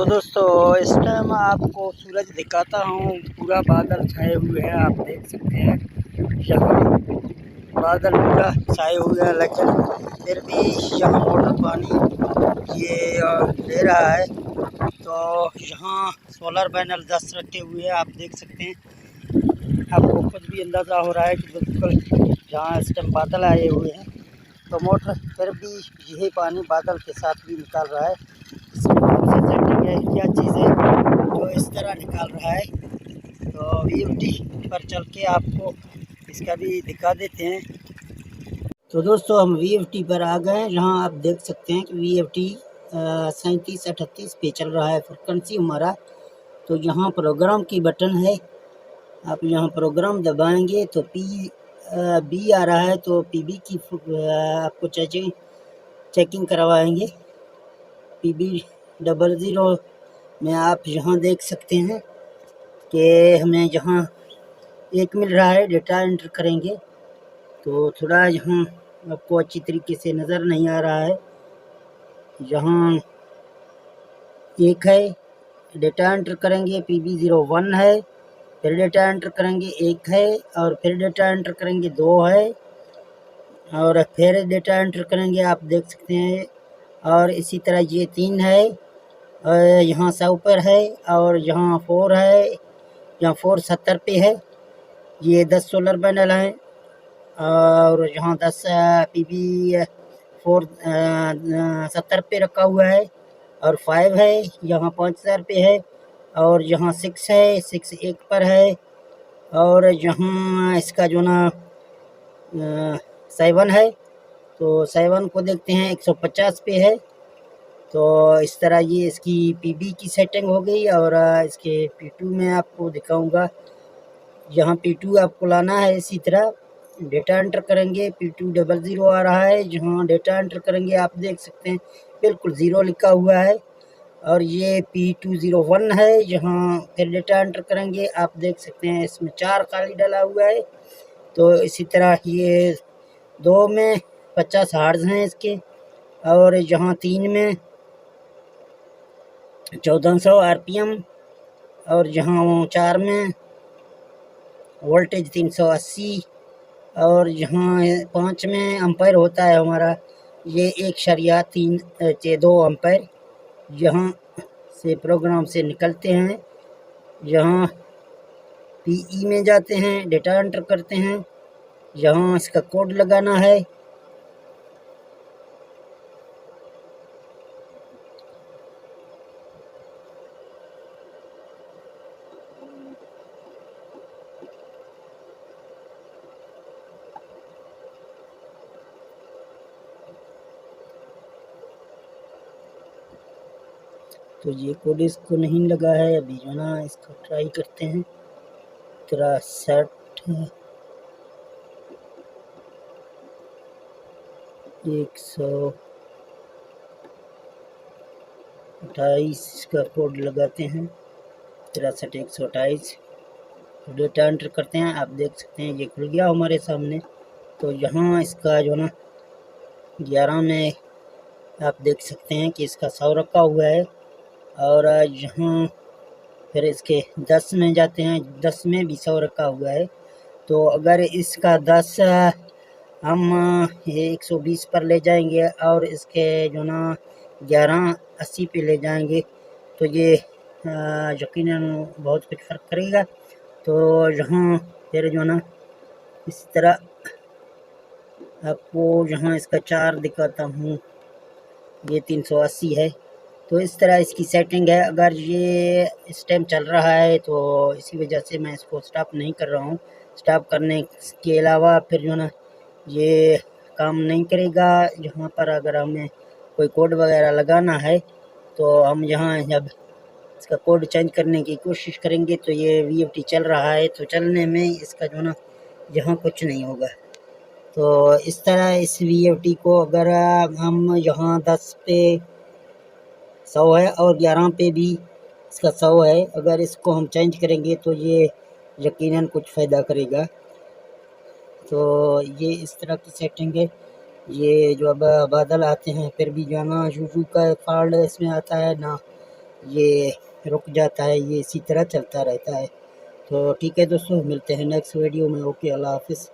तो दोस्तों इस टाइम आपको सूरज दिखाता हूँ। पूरा बादल छाए हुए हैं, आप देख सकते हैं। यहाँ बादल पूरा छाए हुए हैं, लेकिन फिर भी यहाँ मोटर पानी ये दे रहा है। तो यहाँ सोलर पैनल 10 रखे हुए हैं, आप देख सकते हैं। आपको खुद भी अंदाज़ा हो रहा है कि बिल्कुल जहाँ इस टाइम बादल आए हुए हैं, तो मोटर फिर भी यही पानी बादल के साथ भी निकाल रहा है। सेटिंग है, क्या चीज़ है जो इस तरह निकाल रहा है। तो VFD पर चल के आपको इसका भी दिखा देते हैं। तो दोस्तों हम VFD पर आ गए हैं, जहां आप देख सकते हैं कि VFD 3738 पे चल रहा है फ्रिक्वेंसी हमारा। तो यहाँ प्रोग्राम की बटन है, आप यहाँ प्रोग्राम दबाएंगे तो बी आ रहा है, तो PB की आपको चेकिंग करवाएंगे। PB00 में आप यहाँ देख सकते हैं कि हमें यहाँ 1 मिल रहा है। डेटा एंटर करेंगे तो थोड़ा यहाँ आपको अच्छी तरीके से नज़र नहीं आ रहा है। यहाँ 1 है, डेटा एंटर करेंगे PB01 है, फिर डेटा एंटर करेंगे 1 है, और फिर डेटा एंटर करेंगे 2 है, और फिर डेटा एंटर करेंगे, आप देख सकते हैं। और इसी तरह ये 3 है, यहाँ 100 पर है, और यहाँ 4 है, यहाँ 4 70 पे है। ये 10 सोलर पैनल हैं, और यहाँ 10 PB4 70 पे रखा हुआ है, और 5 है, यहाँ 5000 पे है, और यहाँ 6 है, 6 1 पर है, और यहाँ इसका जो ना 7 है, तो 7 को देखते हैं 150 पे है। तो इस तरह ये इसकी PB की सेटिंग हो गई। और इसके P2 में आपको दिखाऊंगा। यहाँ P2 आपको लाना है, इसी तरह डेटा एंटर करेंगे P200 आ रहा है। जहाँ डेटा एंटर करेंगे आप देख सकते हैं बिल्कुल 0 लिखा हुआ है, और ये P201 है। जहाँ फिर डेटा एंटर करेंगे आप देख सकते हैं इसमें 4 खाली डाला हुआ है। तो इसी तरह ये 2 में 50 हर्ट्ज हैं इसके, और जहाँ 3 में 1400 RPM, और जहाँ 4 में वोल्टेज 380, और यहाँ 5 में एम्पायर होता है हमारा ये 1.2 एम्पायर। यहाँ से प्रोग्राम से निकलते हैं, यहाँ PE में जाते हैं, डेटा एंटर करते हैं, यहाँ इसका कोड लगाना है। तो ये कोड इसको नहीं लगा है अभी, जो ना इसको ट्राई करते हैं। तेरा सेट है 128 का कोड लगाते हैं, 63 128। डेटा एंटर करते हैं, आप देख सकते हैं ये खुल गया हमारे सामने। तो यहाँ इसका जो ना 11 में आप देख सकते हैं कि इसका 100 रखा हुआ है, और यहाँ फिर इसके 10 में जाते हैं, 10 में भी 100 रखा हुआ है। तो अगर इसका 10 हम ये 120 पर ले जाएंगे, और इसके जो ना 1180 पे ले जाएंगे, तो ये यकीनन बहुत कुछ फ़र्क करेगा। तो यहाँ फिर जो ना इस तरह आपको यहाँ इसका 4 दिखाता हूँ, ये 380 है। तो इस तरह इसकी सेटिंग है। अगर ये इस टाइम चल रहा है तो इसी वजह से मैं इसको स्टॉप नहीं कर रहा हूँ। स्टॉप करने के अलावा फिर जो ना ये काम नहीं करेगा। यहाँ पर अगर हमें कोई कोड वगैरह लगाना है, तो हम यहाँ जब इसका कोड चेंज करने की कोशिश करेंगे तो ये VFD चल रहा है, तो चलने में इसका जो ना यहाँ कुछ नहीं होगा। तो इस तरह इस VFD को अगर हम यहाँ 10 पे 100 है, और 11 पे भी इसका 100 है, अगर इसको हम चेंज करेंगे तो ये यकीनन कुछ फ़ायदा करेगा। तो ये इस तरह की सेटिंग है। ये जो अब बादल आते हैं फिर भी जो ना यूजू का फॉल्ट इसमें आता है ना, ये रुक जाता है, ये इसी तरह चलता रहता है। तो ठीक है दोस्तों, मिलते हैं नेक्स्ट वीडियो में। ओके, अल्लाह हाफ़िज़।